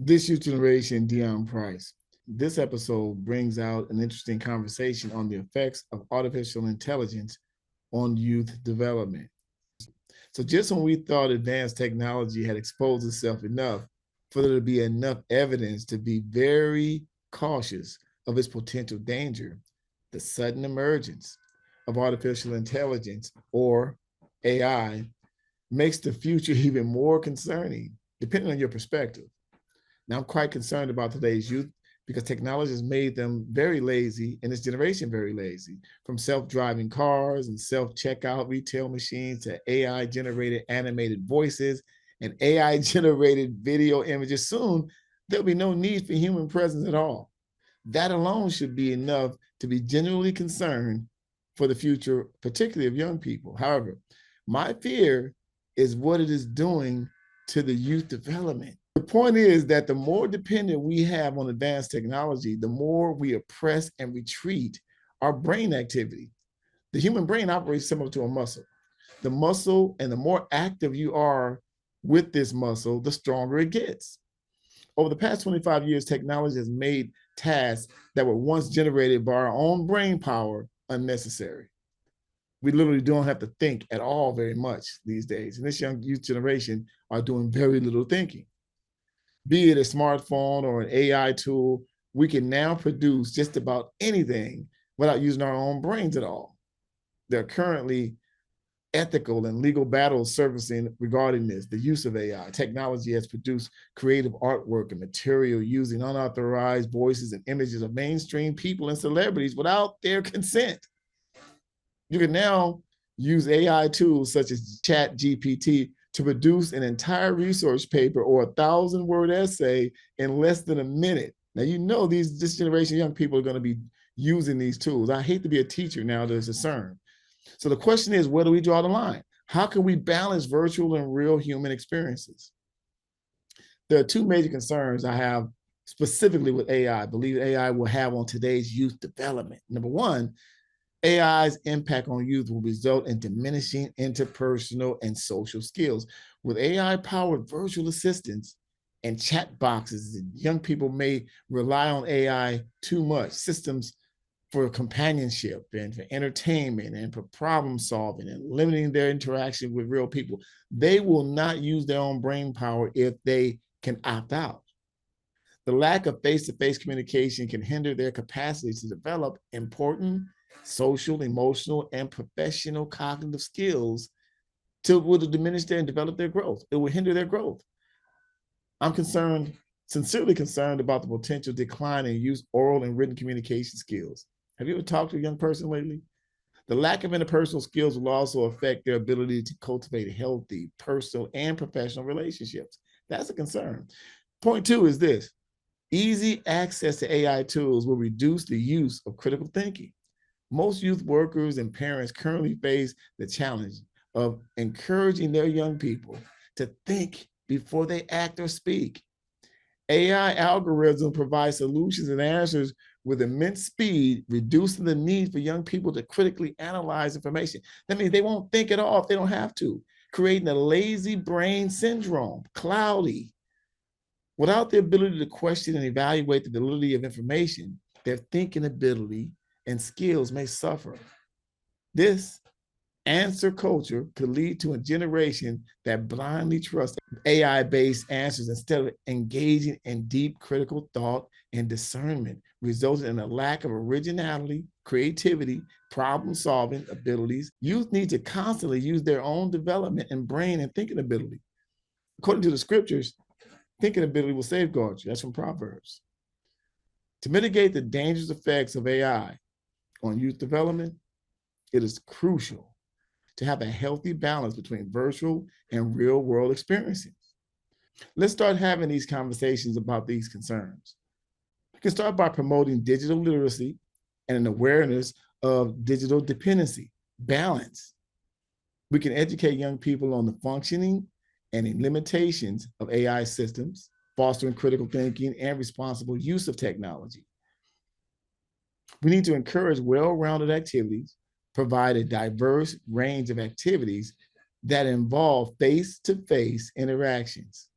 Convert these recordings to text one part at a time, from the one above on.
This youth generation, Deon Price. This episode brings out an interesting conversation on the effects of artificial intelligence on youth development. So, just when we thought advanced technology had exposed itself enough for there to be enough evidence to be very cautious of its potential danger, the sudden emergence of artificial intelligence, or AI, makes the future even more concerning, depending on your perspective. Now, I'm quite concerned about today's youth because technology has made them very lazy and this generation very lazy. From self-driving cars and self-checkout retail machines to AI-generated animated voices and AI-generated video images, soon there'll be no need for human presence at all. That alone should be enough to be genuinely concerned for the future, particularly of young people. However, my fear is what it is doing to the youth development. The point is that the more dependent we have on advanced technology, the more we oppress and retreat our brain activity. The human brain operates similar to a muscle. The muscle, and the more active you are with this muscle, the stronger it gets. Over the past 25 years, technology has made tasks that were once generated by our own brain power unnecessary. We literally don't have to think at all very much these days. And this young youth generation are doing very little thinking. Be it a smartphone or an AI tool, we can now produce just about anything without using our own brains at all. There are currently ethical and legal battles surfacing regarding this, the use of AI. Technology has produced creative artwork and material using unauthorized voices and images of mainstream people and celebrities without their consent. You can now use AI tools such as Chat GPT to produce an entire research paper or 1,000-word essay in less than a minute. Now, you know this generation of young people are going to be using these tools. I hate to be a teacher now that it's a CERN. So the question is, where do we draw the line? How can we balance virtual and real human experiences? There are two major concerns I have specifically with AI, I believe AI will have on today's youth development. Number one, AI's impact on youth will result in diminishing interpersonal and social skills. With AI-powered virtual assistants and chat boxes, young people may rely on AI too much. Systems for companionship and for entertainment and for problem solving and limiting their interaction with real people. They will not use their own brain power if they can opt out. The lack of face-to-face communication can hinder their capacity to develop important social, emotional, and professional cognitive skills to will diminish their and develop their growth. It will hinder their growth. I'm sincerely concerned about the potential decline in youth oral and written communication skills. Have you ever talked to a young person lately? The lack of interpersonal skills will also affect their ability to cultivate healthy personal and professional relationships. That's a concern. Point two is this: easy access to AI tools will reduce the use of critical thinking. Most youth workers and parents currently face the challenge of encouraging their young people to think before they act or speak. AI algorithms provide solutions and answers with immense speed, reducing the need for young people to critically analyze information. That means they won't think at all if they don't have to, creating a lazy brain syndrome, cloudy. Without the ability to question and evaluate the validity of information, their thinking ability and skills may suffer. This answer culture could lead to a generation that blindly trusts AI-based answers instead of engaging in deep critical thought and discernment, resulting in a lack of originality, creativity, problem-solving abilities. Youth need to constantly use their own development and brain and thinking ability. According to the scriptures, thinking ability will safeguard you. That's from Proverbs. To mitigate the dangerous effects of AI on youth development, it is crucial to have a healthy balance between virtual and real world experiences. Let's start having these conversations about these concerns. We can start by promoting digital literacy and an awareness of digital dependency, balance. We can educate young people on the functioning and the limitations of AI systems, fostering critical thinking and responsible use of technology. We need to encourage well-rounded activities, provide a diverse range of activities that involve face-to-face interactions,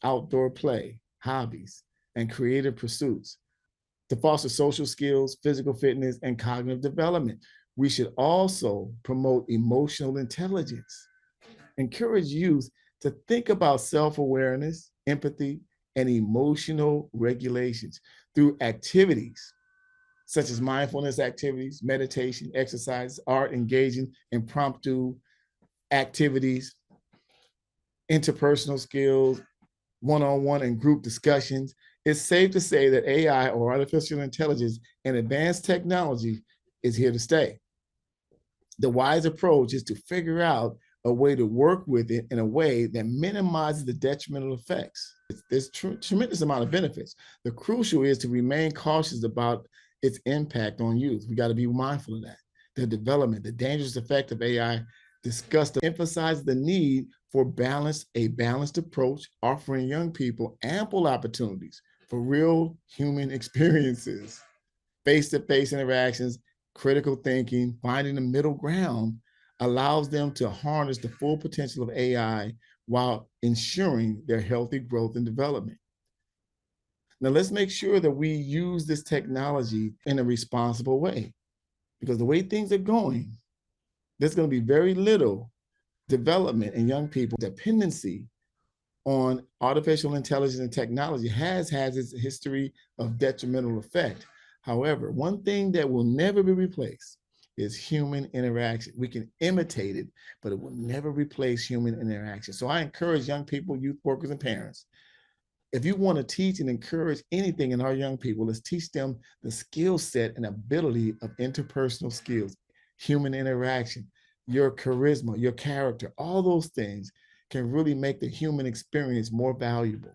outdoor play, hobbies, and creative pursuits to foster social skills, physical fitness, and cognitive development. We should also promote emotional intelligence, encourage youth to think about self-awareness, empathy, and emotional regulations through activities such as mindfulness activities, meditation, exercise, art, engaging, impromptu activities, interpersonal skills, one-on-one and group discussions. It's safe to say that AI, or artificial intelligence, and advanced technology is here to stay. The wise approach is to figure out a way to work with it in a way that minimizes the detrimental effects. There's tremendous amount of benefits. The crucial is to remain cautious about its impact on youth. We got to be mindful of that. The development, the dangerous effect of AI discussed, emphasize the need for a balanced approach, offering young people ample opportunities for real human experiences, face-to-face interactions, critical thinking, finding the middle ground allows them to harness the full potential of AI while ensuring their healthy growth and development. Now, let's make sure that we use this technology in a responsible way, because the way things are going, there's going to be very little development in young people. Dependency on artificial intelligence and technology has its history of detrimental effect. However, one thing that will never be replaced is human interaction. We can imitate it, but it will never replace human interaction. So I encourage young people, youth workers, and parents, if you want to teach and encourage anything in our young people, let's teach them the skill set and ability of interpersonal skills, human interaction, your charisma, your character. All those things can really make the human experience more valuable.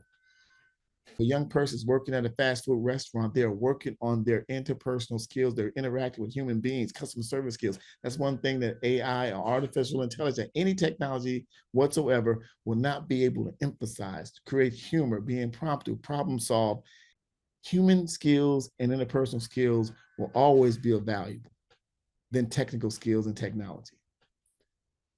A young person's working at a fast food restaurant, they're working on their interpersonal skills, they're interacting with human beings, customer service skills. That's one thing that AI or artificial intelligence, any technology whatsoever, will not be able to emphasize, to create humor, be impromptu, problem solve. Human skills and interpersonal skills will always be valuable than technical skills and technology.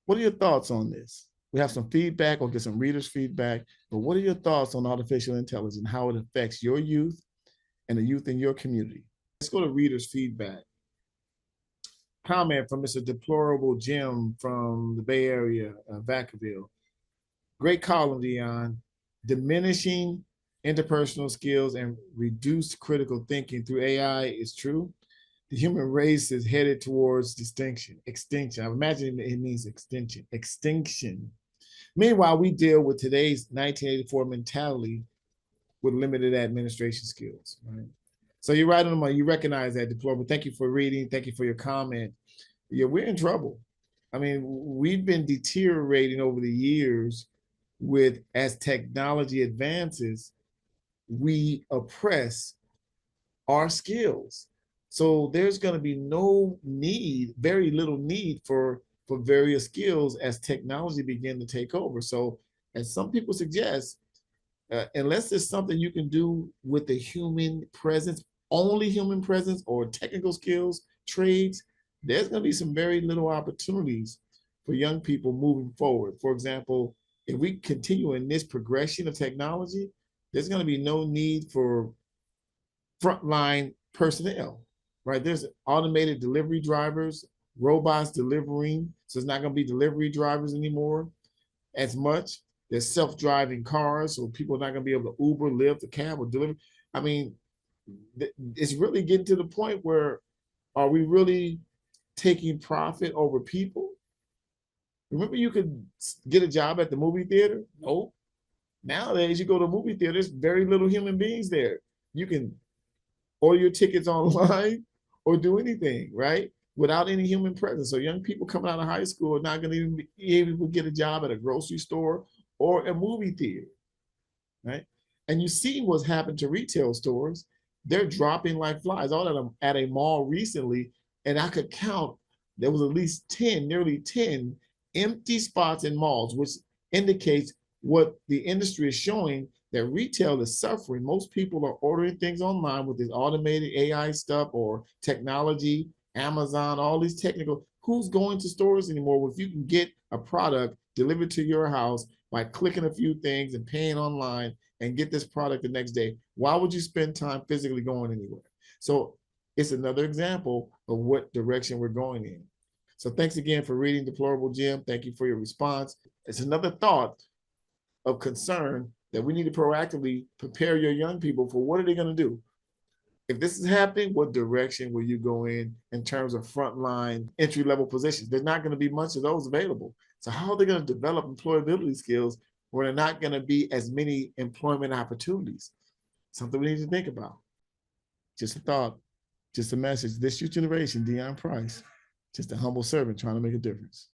What are your thoughts on this? We have some feedback, or get some readers' feedback, but what are your thoughts on artificial intelligence and how it affects your youth and the youth in your community? Let's go to readers' feedback. Comment from Mr. Deplorable Jim from the Bay Area, Vacaville. Great column, Deon. Diminishing interpersonal skills and reduced critical thinking through AI is true. The human race is headed towards extinction. I imagine it means extinction. Meanwhile, we deal with today's 1984 mentality with limited administration skills, right? So you're right on the money. You recognize that, Deplorable. Thank you for reading. Thank you for your comment. Yeah, we're in trouble. I mean, we've been deteriorating over the years as technology advances, we oppress our skills. So there's going to be very little need for various skills as technology begin to take over. So as some people suggest, unless there's something you can do with the human presence, only human presence or technical skills, trades, there's going to be some very little opportunities for young people moving forward. For example, if we continue in this progression of technology, there's going to be no need for frontline personnel, right? There's automated delivery drivers, robots delivering. So it's not going to be delivery drivers anymore as much. There's self-driving cars, so people are not going to be able to Uber, Lyft, a cab, or deliver. I mean, it's really getting to the point where, are we really taking profit over people? Remember, you could get a job at the movie theater? Nope. Nowadays, you go to a movie theater, there's very little human beings there. You can order your tickets online or do anything, right? Without any human presence. So young people coming out of high school are not going to even be able to get a job at a grocery store or a movie theater, right? And you see what's happened to retail stores. They're dropping like flies. I was at a mall recently, and I could count, there was at least 10, nearly 10 empty spots in malls, which indicates what the industry is showing, that retail is suffering. Most people are ordering things online with this automated AI stuff or technology, Amazon, all these technical. Who's going to stores anymore if you can get a product delivered to your house by clicking a few things and paying online and get this product the next day. Why would you spend time physically going anywhere? So it's another example of what direction we're going in. So thanks again for reading Deplorable Jim. Thank you for your response. It's another thought of concern that we need to proactively prepare your young people for what are they going to do? If this is happening, what direction will you go in terms of frontline entry-level positions? There's not going to be much of those available. So how are they going to develop employability skills where there are not going to be as many employment opportunities? Something we need to think about. Just a thought, just a message. This youth generation, Deon Price, just a humble servant trying to make a difference.